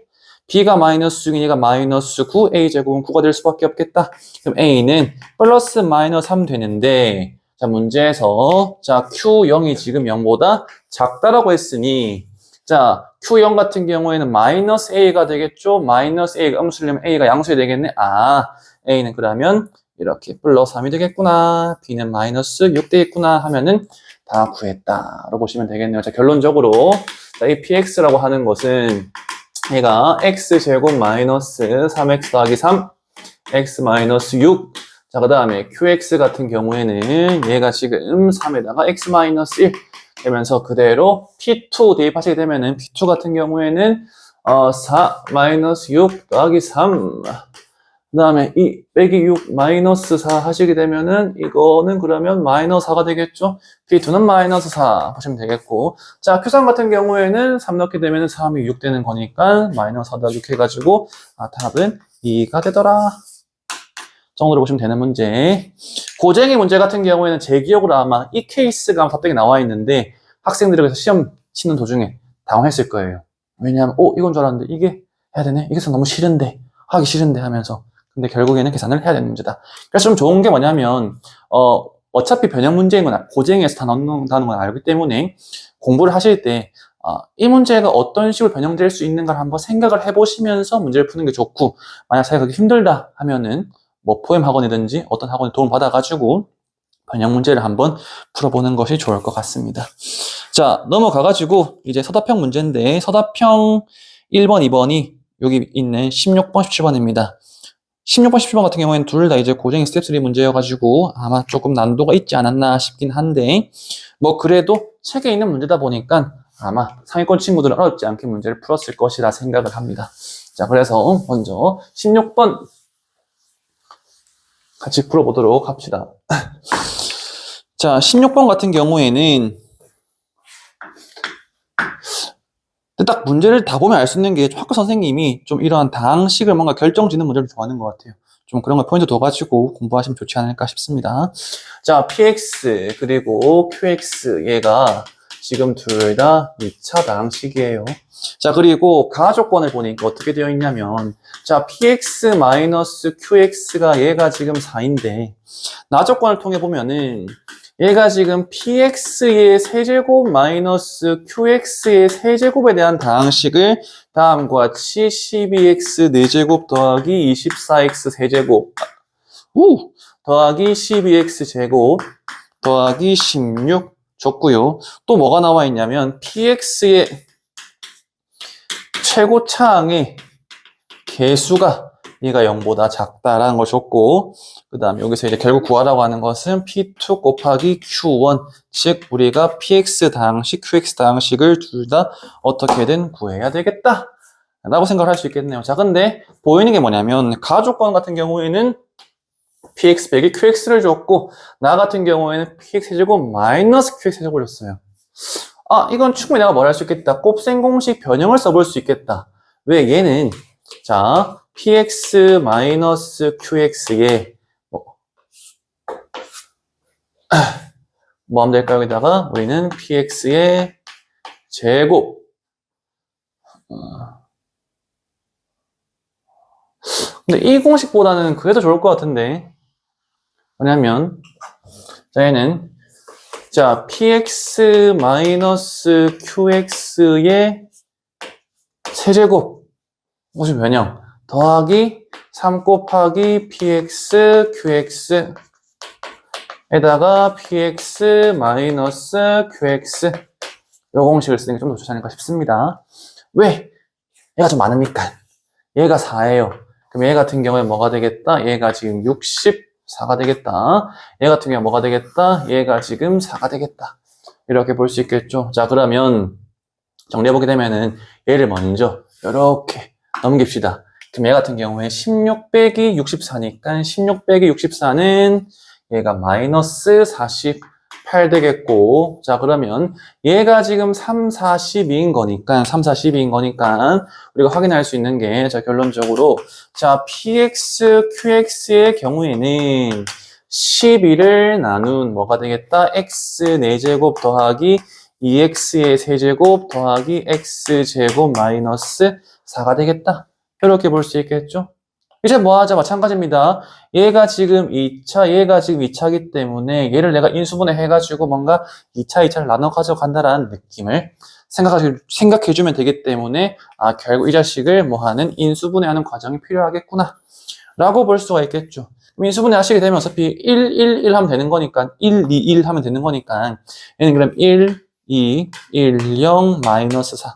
b가 마이너스 6이니까 마이너스 9, a제곱은 9가 될 수밖에 없겠다. 그럼 a는 플러스 마이너스 3 되는데, 자, 문제에서, 자, q0이 지금 0보다 작다라고 했으니, 자, q0 같은 경우에는 마이너스 a가 되겠죠? 마이너스 a가 음수려면 a가 양수이 되겠네? a는 그러면 이렇게 플러스 3이 되겠구나. b는 마이너스 6 되겠구나 하면은 다 구했다라고 보시면 되겠네요. 자, 결론적으로, 자, 이 px라고 하는 것은 얘가 x제곱 마이너스 3x 더하기 3, x 마이너스 6. 자, 그 다음에 qx 같은 경우에는 얘가 지금 3에다가 x 마이너스 1 되면서 그대로 p2 대입하시게 되면은 p2 같은 경우에는 4 마이너스 6 더하기 3. 그 다음에 2 빼기 6 마이너스 4 하시게 되면은 이거는 그러면 마이너스 4가 되겠죠? P2는 마이너스 4 보시면 되겠고, 자, Q3 같은 경우에는 3 넣게 되면은 3이 6 되는 거니까 마이너스 4 더하기 6 해가지고 답은 2가 되더라 정도로 보시면 되는 문제. 고쟁이 문제 같은 경우에는 제 기억으로 아마 이 케이스가 답변이 나와 있는데 학생들이 그래서 시험 치는 도중에 당황했을 거예요. 왜냐하면 이건 줄 알았는데 이게 해야 되네? 이게 너무 싫은데 하기 싫은데 하면서, 근데 결국에는 계산을 해야 되는 문제다. 그래서 좀 좋은 게 뭐냐면 어차피 변형 문제인 건 고쟁이에서 다 넣는다는 걸 알기 때문에 공부를 하실 때 이 문제가 어떤 식으로 변형될 수 있는가를 한번 생각을 해보시면서 문제를 푸는 게 좋고, 만약 자기가 그게 힘들다 하면은 뭐 포엠 학원이든지 어떤 학원에 도움 받아가지고 변형 문제를 한번 풀어보는 것이 좋을 것 같습니다. 자, 넘어가가지고 이제 서답형 문제인데, 서답형 1번, 2번이 여기 있는 16번, 17번입니다. 16번, 17번 같은 경우에는 둘 다 이제 고쟁이 스텝 3 문제여가지고 아마 조금 난도가 있지 않았나 싶긴 한데, 뭐 그래도 책에 있는 문제다 보니까 아마 상위권 친구들은 어렵지 않게 문제를 풀었을 것이라 생각을 합니다. 자, 그래서 먼저 16번 같이 풀어보도록 합시다. 자, 16번 같은 경우에는 딱 문제를 다 보면 알 수 있는 게 학교 선생님이 좀 이러한 다항식을 뭔가 결정짓는 문제를 좋아하는 것 같아요. 좀 그런 걸 포인트 둬가지고 공부하시면 좋지 않을까 싶습니다. 자, px 그리고 qx 얘가 지금 둘 다 2차 다항식이에요. 자, 그리고 가조건을 보니까 어떻게 되어 있냐면, 자, px-qx가 얘가 지금 4인데 나조건을 통해 보면은 얘가 지금 px의 세제곱 마이너스 qx의 세제곱에 대한 다항식을 다음과 같이 12x 4제곱 더하기 24x 세제곱 더하기 12x 제곱 더하기 16 줬고요. 또 뭐가 나와 있냐면 px의 최고차항의 개수가 얘가 0보다 작다라는 걸 줬고, 그 다음에 여기서 이제 결국 구하라고 하는 것은 P2 곱하기 Q1, 즉 우리가 PX 다항식, QX 다항식을 둘 다 어떻게든 구해야 되겠다 라고 생각을 할 수 있겠네요. 자, 근데 보이는 게 뭐냐면 가조건 같은 경우에는 PX 빼기 QX를 줬고, 나 같은 경우에는 PX 제곱 마이너스 QX 제곱을 줬어요. 이건 충분히 내가 뭘 할 수 있겠다. 곱셈 공식 변형을 써볼 수 있겠다. 왜? 얘는 자, px 마이너스 qx에 뭐 하면 될까요? 여기다가 우리는 px의 제곱 근데 이 공식보다는 그게 더 좋을 것 같은데, 뭐냐면 자, 얘는 자, px 마이너스 qx의 세제곱 무슨 변형 더하기 3 곱하기 px qx 에다가 px 마이너스 qx 요 공식을 쓰는 게 좀 더 좋지 않을까 싶습니다. 왜? 얘가 좀 많으니까. 얘가 4예요. 그럼 얘 같은 경우에 뭐가 되겠다? 얘가 지금 64가 되겠다. 얘 같은 경우에 뭐가 되겠다? 얘가 지금 4가 되겠다. 이렇게 볼 수 있겠죠. 자, 그러면 정리해보게 되면은 얘를 먼저 이렇게 넘깁시다. 그럼 얘 같은 경우에 16 빼기 64니까 16 빼기 64는 얘가 마이너스 48 되겠고, 자, 그러면 얘가 지금 3, 42인 거니까, 3, 42인 거니까 우리가 확인할 수 있는 게, 자, 결론적으로, 자, px, qx의 경우에는 12를 나눈 뭐가 되겠다? x 4제곱 더하기 2x의 세제곱 더하기 x제곱 마이너스 4가 되겠다. 이렇게 볼 수 있겠죠? 이제 뭐 하자? 마찬가지입니다. 얘가 지금 2차, 얘가 지금 2차이기 때문에 얘를 내가 인수분해 해가지고 뭔가 2차, 2차를 나눠 가져간다라는 느낌을 생각해주면 되기 때문에 아, 결국 이 자식을 뭐 하는 인수분해하는 과정이 필요하겠구나 라고 볼 수가 있겠죠. 인수분해 하시게 되면 어차피 1, 1, 1 하면 되는 거니까 1, 2, 1 하면 되는 거니까 얘는 그럼 1, 2, 1, 0, 마이너스 4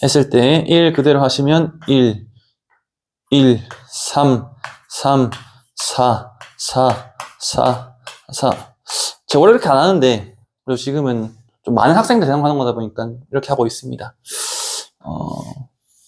했을 때 1 그대로 하시면 1, 1, 3, 3, 4, 4, 4, 4. 제가 원래 이렇게 안 하는데, 그리고 지금은 좀 많은 학생들 대상하는 거다 보니까 이렇게 하고 있습니다.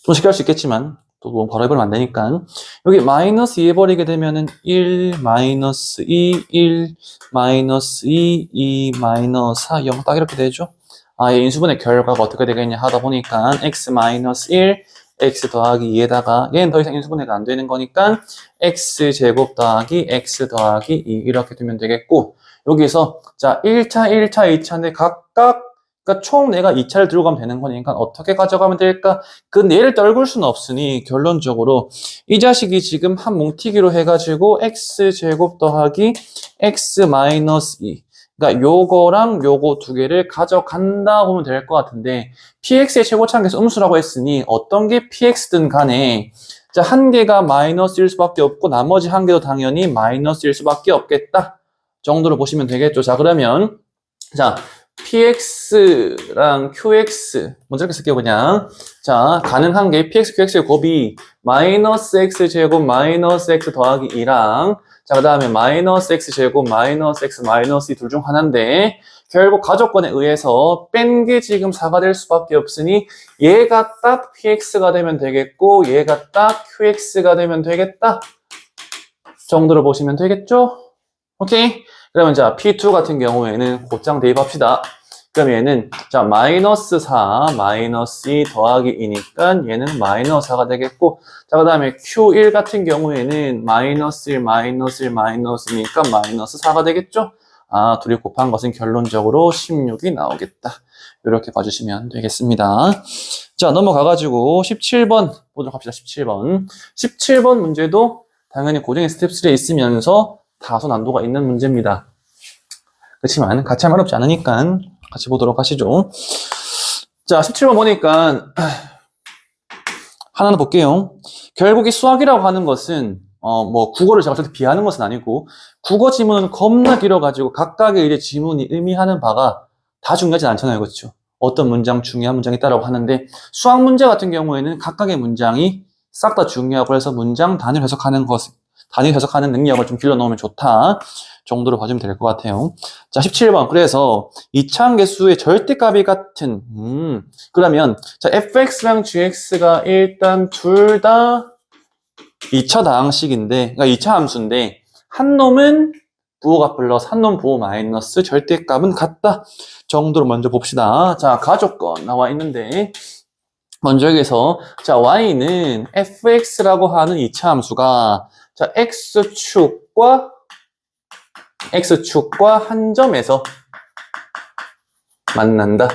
좀 쉽게 할 수 있겠지만, 또 너무 바로 해버리면 안 되니까. 여기 마이너스 2 해버리게 되면은 1, 마이너스 2, 1, 마이너스 2, 2, 마이너스 4, 0 딱 이렇게 되죠. 아, 이 인수분해 결과가 어떻게 되겠냐 하다 보니까 x 마이너스 1, x 더하기 2에다가 얘는 더 이상 인수분해가 안 되는 거니까 x제곱 더하기 x 더하기 2 이렇게 두면 되겠고 여기서 자 1차, 1차, 2차인데 각각 그러니까 총 내가 2차를 들고 가면 되는 거니까 어떻게 가져가면 될까? 그 얘를 떨굴 수는 없으니 결론적으로 이 자식이 지금 한 뭉티기로 해가지고 x제곱 더하기 x 마이너스 2 그러니까 요거랑 요거 두 개를 가져간다 보면 될 것 같은데 px의 최고차항계수 음수라고 했으니 어떤 게 px든 간에 자, 한 개가 마이너스일 수밖에 없고 나머지 한 개도 당연히 마이너스일 수밖에 없겠다 정도로 보시면 되겠죠. 자, 그러면 자 px랑 qx 먼저 이렇게 쓸게요 그냥. 자, 가능한 게 px, qx의 곱이 마이너스 x제곱 마이너스 x 더하기 2랑 자, 그 다음에 마이너스 x제곱 마이너스 x 마이너스 2 둘 중 하나인데 결국 가족권에 의해서 뺀 게 지금 4가 될 수밖에 없으니 얘가 딱 px가 되면 되겠고 얘가 딱 qx가 되면 되겠다 정도로 보시면 되겠죠? 오케이? 그러면 자 p2 같은 경우에는 곧장 대입합시다. 그럼 얘는 자 마이너스 4 마이너스 2 더하기 2니까 얘는 마이너스 4가 되겠고 자 그 다음에 q1 같은 경우에는 마이너스 1 마이너스 1 마이너스니까 마이너스 4가 되겠죠. 아 둘이 곱한 것은 결론적으로 16이 나오겠다. 이렇게 봐주시면 되겠습니다. 자 넘어가가지고 17번 보도록 합시다. 17번 문제도 당연히 고정의 스텝 3에 있으면서 다소 난도가 있는 문제입니다. 그렇지만 같이 하면 어렵지 않으니까 같이 보도록 하시죠. 자, 17번 보니까 하나는 볼게요. 결국 이 수학이라고 하는 것은 뭐 국어를 제가 절대 비하하는 것은 아니고 국어 지문은 겁나 길어가지고 각각의 이제 지문이 의미하는 바가 다 중요하지 않잖아요. 그렇죠? 어떤 문장 중요한 문장이 있다라고 하는데 수학 문제 같은 경우에는 각각의 문장이 싹 다 중요하고 해서 문장 단위를 해석하는 능력을 좀 길러놓으면 좋다 정도로 봐주면 될 것 같아요. 자, 17번. 그래서 이차함계수의 절대값이 같은 그러면 자 fx랑 gx가 일단 둘 다 2차 다항식인데 그러니까 2차 함수인데 한 놈은 부호가 플러스 한 놈 부호 마이너스 절대값은 같다 정도로 먼저 봅시다. 자, 가족권 나와 있는데 먼저 여기서 자 y는 fx라고 하는 2차 함수가 자 x축과 한 점에서 만난다.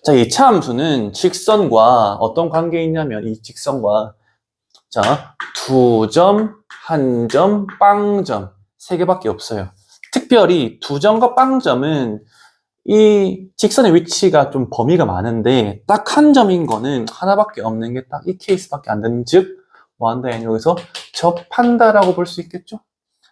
자, 2차 함수는 직선과 어떤 관계가 있냐면 이 직선과 자, 두 점, 한 점, 빵점 세 개밖에 없어요. 특별히 두 점과 빵점은 이 직선의 위치가 좀 범위가 많은데 딱 한 점인 거는 하나밖에 없는 게 딱 이 케이스밖에 안 되는 즉 뭐 한다 여기서 접한다라고 볼 수 있겠죠?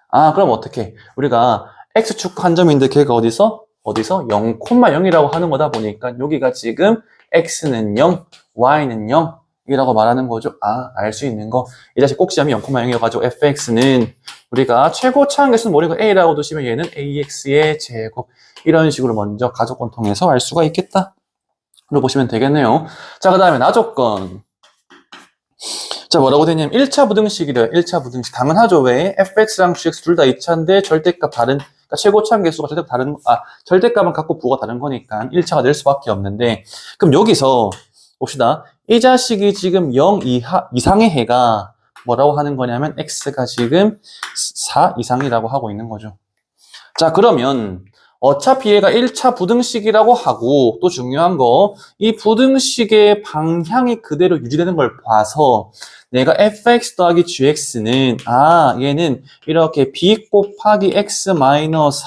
아 그럼 어떻게 우리가 x축 한 점인데 걔가 어디서 0,0이라고 하는 거다 보니까 여기가 지금 x는 0, y는 0 이라고 말하는 거죠. 아, 알 수 있는 거. 이 자식 꼭 시험이 0,0이어가지고 fx는 우리가 최고 차항계수는 모르고 a라고 두시면 얘는 ax의 제곱. 이런 식으로 먼저 가조건 통해서 알 수가 있겠다. 로 보시면 되겠네요. 자, 그 다음에 나조건. 자, 뭐라고 되냐면 1차 부등식이래요. 1차 부등식. 당연하죠. 왜? fx랑 gx 둘 다 2차인데 절대값 다른, 그러니까 최고 차항계수가 절대값 다른, 절대값은 갖고 부호가 다른 거니까 1차가 될 수밖에 없는데, 그럼 여기서 봅시다. 이 자식이 지금 0 이상의 해가 뭐라고 하는 거냐면 x가 지금 4 이상이라고 하고 있는 거죠. 자, 그러면 어차피 얘가 1차 부등식이라고 하고 또 중요한 거, 이 부등식의 방향이 그대로 유지되는 걸 봐서 내가 fx 더하기 gx는 얘는 이렇게 b 곱하기 x 마이너스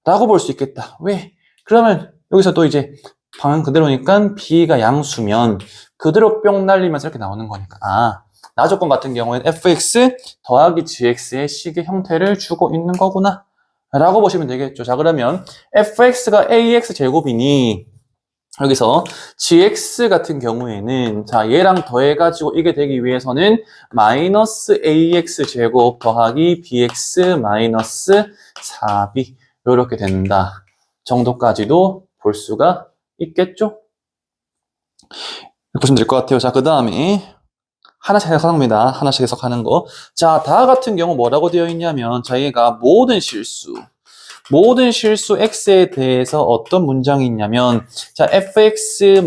4라고 볼 수 있겠다. 왜? 그러면 여기서 또 이제 방향 그대로니까 b가 양수면 그대로 뿅 날리면서 이렇게 나오는 거니까 나조건 같은 경우에는 fx 더하기 gx의 식의 형태를 주고 있는 거구나 라고 보시면 되겠죠. 자, 그러면 fx가 ax 제곱이니 여기서 gx 같은 경우에는 자, 얘랑 더해가지고 이게 되기 위해서는 마이너스 ax 제곱 더하기 bx 마이너스 4b 이렇게 된다 정도까지도 볼 수가 있겠죠? 보시면 될 것 같아요. 자, 그 다음에 하나씩 해석합니다. 하나씩 해석하는 거. 자, 다 같은 경우 뭐라고 되어 있냐면 자, 얘가 모든 실수 x에 대해서 어떤 문장이 있냐면 자,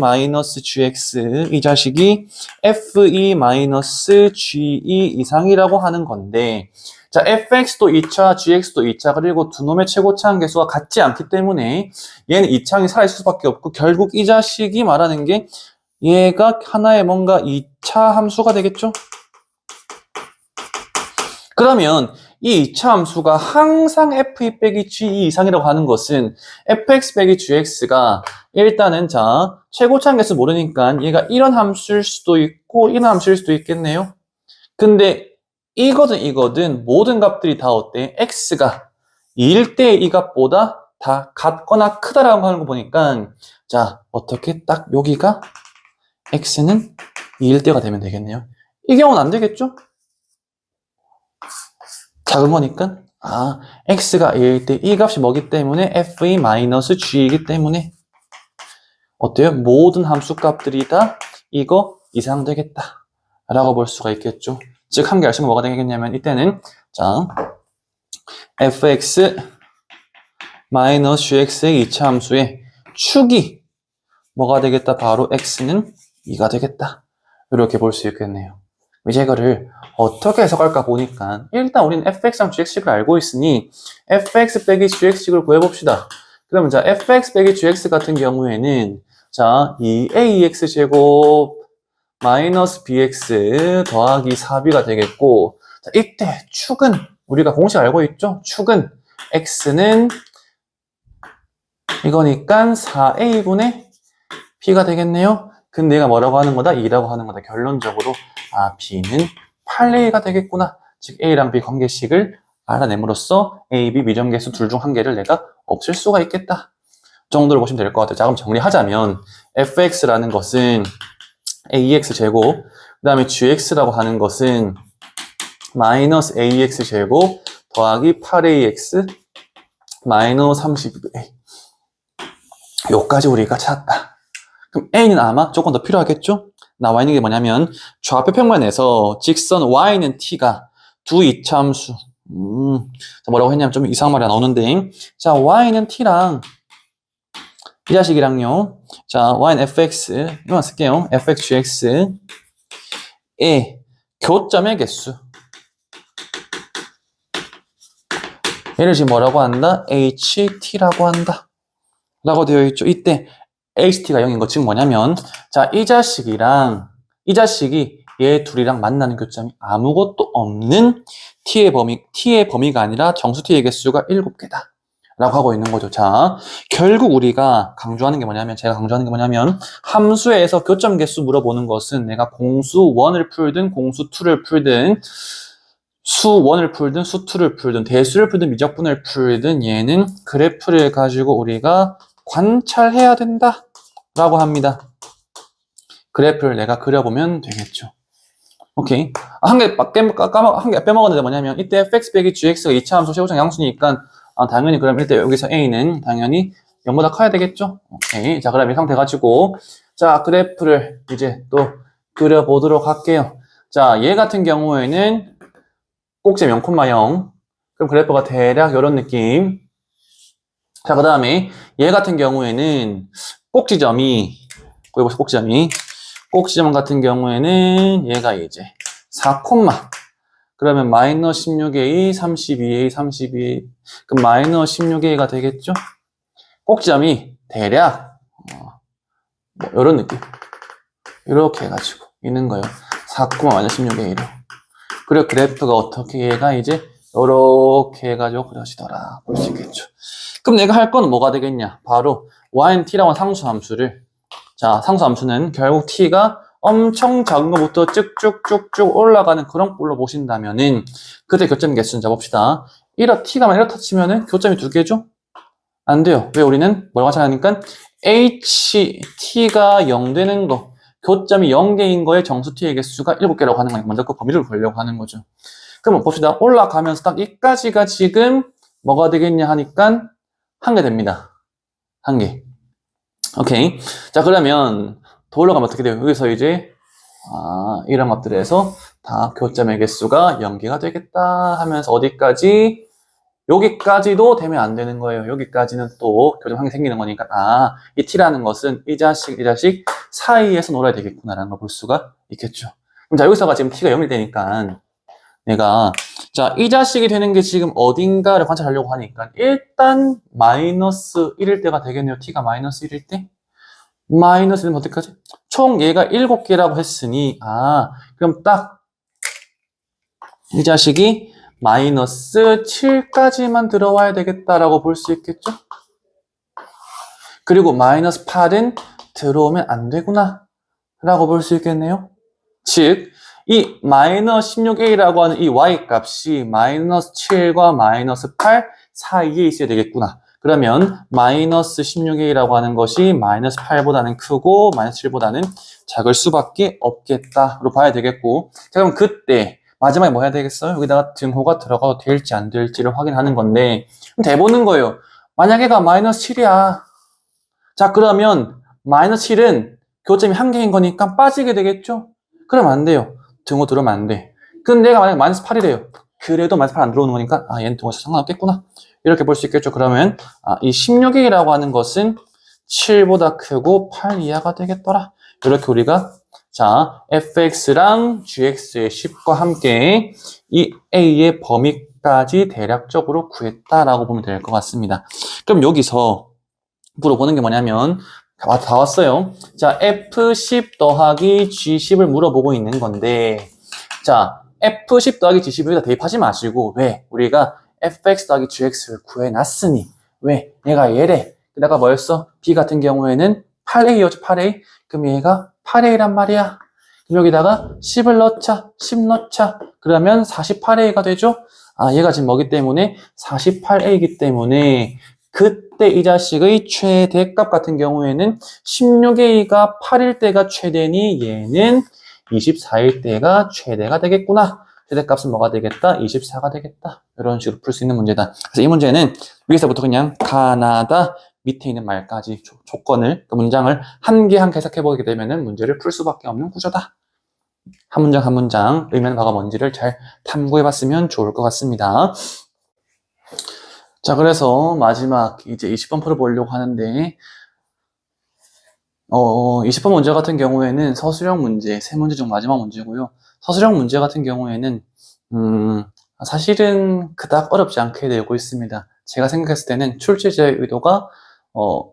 fx-gx 이 자식이 fe-ge 이상이라고 하는 건데 자, fx도 2차, gx도 2차 그리고 두 놈의 최고차항 계수가 같지 않기 때문에 얘는 2차항이 살아있을 수밖에 없고 결국 이 자식이 말하는 게 얘가 하나의 뭔가 2차 함수가 되겠죠? 그러면 이 2차 함수가 항상 f2 빼기 g2 이상이라고 하는 것은 fx 빼기 gx가 일단은 자 최고차항 계수 모르니까 얘가 이런 함수일 수도 있고 이런 함수일 수도 있겠네요. 근데 이거든 모든 값들이 다 어때? x가 2일 때 이 값보다 다 같거나 크다라고 하는 거 보니까 자 어떻게 딱 여기가 x는 2일 때가 되면 되겠네요. 이 경우는 안 되겠죠? 작은 거니까 x가 2일 때 이 값이 뭐기 때문에 fe-g이기 때문에 어때요? 모든 함수 값들이 다 이거 이상 되겠다 라고 볼 수가 있겠죠. 즉 한 개 알시면 뭐가 되겠냐면 이때는 자 fx-gx의 2차 함수의 축이 뭐가 되겠다? 바로 x는 2가 되겠다. 이렇게 볼 수 있겠네요. 이제 이거를 어떻게 해석할까 보니까 일단 우리는 fx랑 gx식을 알고 있으니 fx 빼기 gx식을 구해봅시다. 그러면 자 fx 빼기 gx 같은 경우에는 자 2ax 제곱 마이너스 bx 더하기 4b가 되겠고 자, 이때 축은 우리가 공식 알고 있죠? 축은 x는 이거니까 4a분의 b가 되겠네요. 근데 얘가 뭐라고 하는 거다? 2라고 하는 거다. 결론적으로 b는 8a가 되겠구나. 즉 a랑 b 관계식을 알아냄으로써 a, b 미정계수 둘 중 한 개를 내가 없앨 수가 있겠다. 정도로 보시면 될 것 같아요. 자, 그럼 정리하자면 fx라는 것은 ax 제곱 그 다음에 gx라고 하는 것은 마이너스 ax 제곱 더하기 8ax 마이너스 32a 요까지 우리가 찾았다. 그럼 a는 아마 조금 더 필요하겠죠? 나와 있는 게 뭐냐면 좌표 평면에서 직선 y는 t가 두 이차함수 뭐라고 했냐면 좀 이상한 말이 나오는데 자 y는 t랑 이 자식이랑요 자 y는 fx 이만 쓸게요 fx gx의 교점의 개수 얘를 지금 뭐라고 한다? ht라고 한다 라고 되어 있죠. 이때 ht가 0인 거 지금 뭐냐면 자 이 자식이랑 이 자식이 얘 둘이랑 만나는 교점이 아무것도 없는 t의 범위가 아니라 정수 t의 개수가 7개다 라고 하고 있는 거죠. 자 결국 우리가 강조하는 게 뭐냐면 제가 강조하는 게 뭐냐면 함수에서 교점 개수 물어보는 것은 내가 공수 1을 풀든 공수 2를 풀든 수 1을 풀든 수 2를 풀든 대수를 풀든 미적분을 풀든 얘는 그래프를 가지고 우리가 관찰해야 된다 라고 합니다. 그래프를 내가 그려보면 되겠죠. 오케이. 한 개 빼먹었는데 뭐냐면, 이때 fx 빼기 gx가 2차 함수 최고점 양수니까, 당연히 그럼 이때 여기서 a는 당연히 0보다 커야 되겠죠? 오케이. 자, 그럼 이 상태 가지고, 자, 그래프를 이제 또 그려보도록 할게요. 자, 얘 같은 경우에는 꼭지점 0,0. 그럼 그래프가 대략 이런 느낌. 자, 그 다음에 얘 같은 경우에는 꼭지점이, 거기 보세요, 꼭지점 같은 경우에는 얘가 이제 4, 그러면 마이너스 16a, 32a, 32a. 그럼 마이너스 16a가 되겠죠? 꼭지점이 대략, 뭐, 이런 느낌. 이렇게 해가지고 있는 거예요. 4, 마이너스 16a로. 그리고 그래프가 어떻게 얘가 이제 이렇게 해가지고 그려지더라. 볼 수 있겠죠. 그럼 내가 할 건 뭐가 되겠냐? 바로 y는 t라고 하는 상수함수를. 자, 상수함수는 결국 t가 엄청 작은 것부터 쭉쭉쭉쭉 올라가는 그런 꼴로 보신다면은 그때 교점 개수는 잡읍시다. t가 이렇다 치면은 교점이 2개죠? 안 돼요. 왜 우리는 뭐라고 하니까 t가 0 되는 거, 교점이 0개인 거에 정수 t의 개수가 7개라고 하는 거니까 먼저 그 범위를 보려고 하는 거죠. 그럼 봅시다. 올라가면서 딱 이까지가 지금 뭐가 되겠냐 하니까 1개 됩니다. 1개. 오케이. 자, 그러면 더 올라가면 어떻게 돼요? 여기서 이제 이런 것들에서 다 교점의 개수가 0개가 되겠다 하면서 어디까지? 여기까지도 되면 안 되는 거예요. 여기까지는 또 교점 1개 생기는 거니까 이 t라는 것은 이 자식 사이에서 놀아야 되겠구나라는 걸 볼 수가 있겠죠. 그럼 자, 여기서가 지금 t가 0이 되니까 내가 자, 이 자식이 되는 게 지금 어딘가를 관찰하려고 하니까 일단 마이너스 1일 때가 되겠네요. t가 마이너스 1일 때. 마이너스 1은 어디까지? 총 얘가 7개라고 했으니 그럼 딱 이 자식이 마이너스 7까지만 들어와야 되겠다라고 볼 수 있겠죠? 그리고 마이너스 8은 들어오면 안 되구나 라고 볼 수 있겠네요. 즉, 이 마이너스 16a라고 하는 이 y 값이 마이너스 7과 마이너스 8 사이에 있어야 되겠구나. 그러면 마이너스 16a라고 하는 것이 마이너스 8보다는 크고 마이너스 7보다는 작을 수밖에 없겠다로 봐야 되겠고, 자, 그럼 그때 마지막에 뭐 해야 되겠어요? 여기다가 등호가 들어가도 될지 안 될지를 확인하는 건데, 그럼 대보는 거예요. 만약 얘가 마이너스 7이야. 자, 그러면 마이너스 7은 교점이 1개인 거니까 빠지게 되겠죠? 그럼 안 돼요. 등호 들어오면 안 돼. 근데 얘가 만약에 마이너스 8이래요. 그래도 마이너스 8 안 들어오는 거니까 얘는 등호에서 상관없겠구나. 이렇게 볼 수 있겠죠. 그러면 이 16이라고 하는 것은 7보다 크고 8 이하가 되겠더라. 이렇게 우리가 자, fx랑 gx의 식과 함께 이 a의 범위까지 대략적으로 구했다라고 보면 될 것 같습니다. 그럼 여기서 물어보는 게 뭐냐면 다 왔어요. 자, f10 더하기 g10을 물어보고 있는 건데, 자, f10 더하기 g10을 여기다 대입하지 마시고, 왜? 우리가 fx 더하기 gx를 구해놨으니, 왜? 얘가 얘래. 내가 뭐였어? b 같은 경우에는 8a였죠, 8a. 그럼 얘가 8a란 말이야. 그럼 여기다가 10을 넣자, 10 넣자. 그러면 48a가 되죠? 얘가 지금 뭐기 때문에 48a이기 때문에 그때 이 자식의 최대값 같은 경우에는 16a가 8일 때가 최대니 얘는 24일 때가 최대가 되겠구나. 최대값은 뭐가 되겠다? 24가 되겠다. 이런 식으로 풀 수 있는 문제다. 그래서 이 문제는 위에서부터 그냥 가나다 밑에 있는 말까지 조건을, 문장을 한 개 한 개 해석해보게 되면 문제를 풀 수밖에 없는 구조다. 한 문장 한 문장 의미는 바가 뭔지를 잘 탐구해봤으면 좋을 것 같습니다. 자, 그래서 마지막 이제 20번 풀어보려고 하는데 20번 문제 같은 경우에는 서술형 문제, 3문제 중 마지막 문제고요. 서술형 문제 같은 경우에는 사실은 그닥 어렵지 않게 되고 있습니다. 제가 생각했을 때는 출제자의 의도가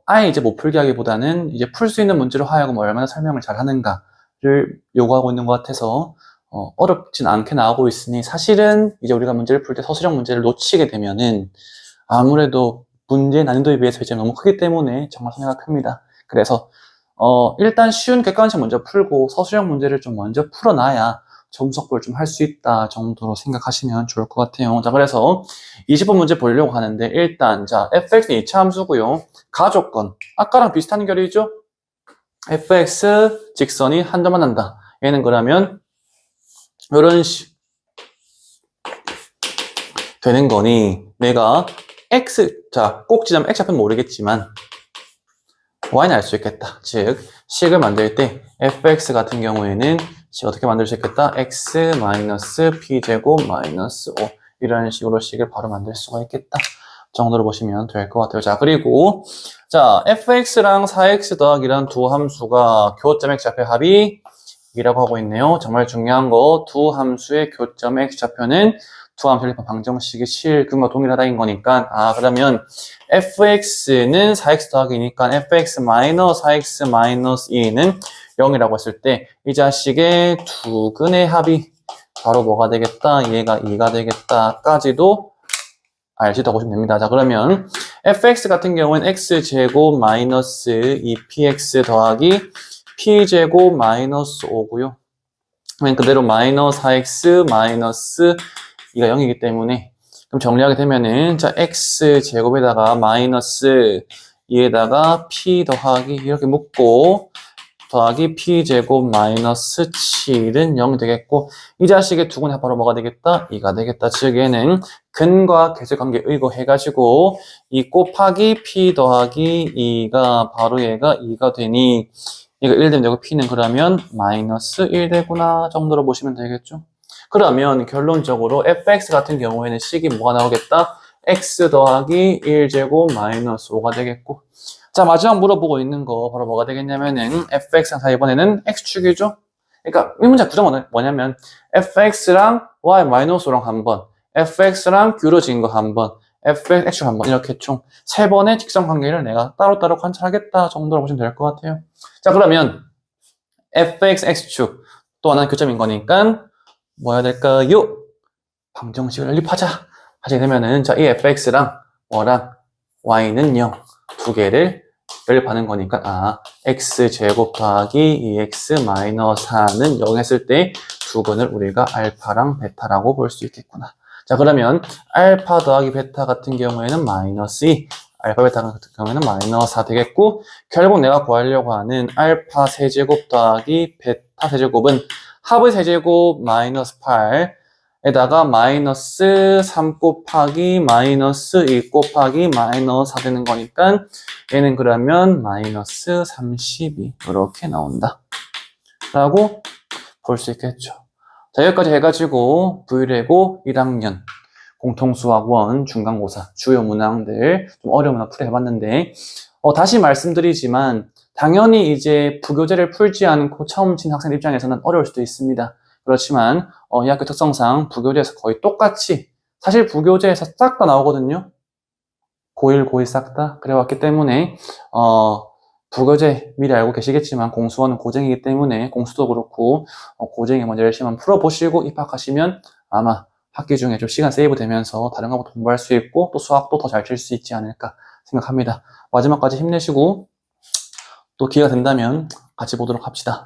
아예 이제 못 풀게 하기보다는 이제 풀 수 있는 문제로 하여금 얼마나 설명을 잘 하는가를 요구하고 있는 것 같아서 어렵진 않게 나오고 있으니 사실은 이제 우리가 문제를 풀 때 서술형 문제를 놓치게 되면은 아무래도 문제의 난이도에 비해서 이제 너무 크기 때문에 정말 손해가 큽니다. 그래서 일단 쉬운 객관식 먼저 풀고 서술형 문제를 좀 먼저 풀어놔야 점수 확보를 좀 할 수 있다 정도로 생각하시면 좋을 것 같아요. 자, 그래서 20번 문제 보려고 하는데 일단 자, fx는 2차 함수고요. 가조건 아까랑 비슷한 결이죠? fx 직선이 한 점만 난다. 얘는 그러면 이런 식 되는 거니 내가 x, 자, 꼭지점 x 좌표는 모르겠지만 y는 알 수 있겠다. 즉, 식을 만들 때 fx 같은 경우에는 식 어떻게 만들 수 있겠다? x 마이너스 p제곱 마이너스 5 이런 식으로 식을 바로 만들 수가 있겠다. 정도로 보시면 될 것 같아요. 자, 그리고 자, fx랑 4x 더하기란 두 함수가 교점 x 좌표 합이 이라고 하고 있네요. 정말 중요한 거, 두 함수의 교점 x 좌표는 두 함수 연립한 방정식의 실근과 동일하다인 거니까, 그러면 fx는 4x 더하기니까 fx 마이너스 4x 마이너스 2는 0이라고 했을 때 이 자식의 두 근의 합이 바로 뭐가 되겠다? 얘가 2가 되겠다. 까지도 보시면 됩니다. 자, 그러면 fx 같은 경우는 x제곱 마이너스 2px 더하기 p제곱 마이너스 5고요. 그러면 그대로 마이너스 4x 마이너스 2가 0이기 때문에 그럼 정리하게 되면은 자 x제곱에다가 마이너스 2에다가 p 더하기 이렇게 묶고 더하기 p제곱 마이너스 7은 0이 되겠고 이 자식의 두 근의 합 바로 뭐가 되겠다? 2가 되겠다. 즉 얘는 근과 계수관계 의거해가지고 이 곱하기 p 더하기 2가 바로 얘가 2가 되니 얘가 1 되면 되고 p는 그러면 마이너스 1 되구나 정도로 보시면 되겠죠. 그러면 결론적으로 fx 같은 경우에는 식이 뭐가 나오겠다? x 더하기 1제곱 마이너스 5가 되겠고 자, 마지막 물어보고 있는 거 바로 뭐가 되겠냐면은 fx랑 자 이번에는 x축이죠? 그러니까 이 문제 구조는 뭐냐면 fx랑 y 마이너스 5랑 한 번, fx랑 기울어진 거 한 번, fx x축 한 번 이렇게 총 세 번의 직선 관계를 내가 따로따로 관찰하겠다 정도로 보시면 될 것 같아요. 자, 그러면 fx x축 또 하나는 교점인 거니까 뭐 해야 될까요? 방정식을 연립하자 하게 되면은 자, 이 fx랑 뭐랑 y는 0 두 개를 연립하는 거니까 x제곱 더하기 2x 마이너스 4는 0 했을 때 두 근을 우리가 알파랑 베타라고 볼 수 있겠구나. 자, 그러면 알파 더하기 베타 같은 경우에는 마이너스 2 알파 베타 같은 경우에는 마이너스 4 되겠고 결국 내가 구하려고 하는 알파 세제곱 더하기 베타 세제곱은 합의 세제곱 마이너스 8에다가 마이너스 3 곱하기 마이너스 2 곱하기 마이너스 4 되는 거니까 얘는 그러면 마이너스 32 이렇게 나온다 라고 볼 수 있겠죠. 자, 여기까지 해가지고 브이레고 1학년 공통수학원 중간고사 주요 문항들 좀 어려운 문항 풀이해봤는데 다시 말씀드리지만 당연히 이제 부교재를 풀지 않고 처음 친 학생 입장에서는 어려울 수도 있습니다. 그렇지만 이 학교 특성상 부교재에서 거의 똑같이 사실 부교재에서 싹 다 나오거든요. 고1, 고2 싹 다 그래왔기 때문에 부교재 미리 알고 계시겠지만 공수원은 고쟁이기 때문에 공수도 그렇고 고쟁이 먼저 열심히 한번 풀어보시고 입학하시면 아마 학기 중에 좀 시간 세이브 되면서 다른 과목 공부할 수 있고 또 수학도 더 잘 칠 수 있지 않을까 생각합니다. 마지막까지 힘내시고 또 기회가 된다면 같이 보도록 합시다.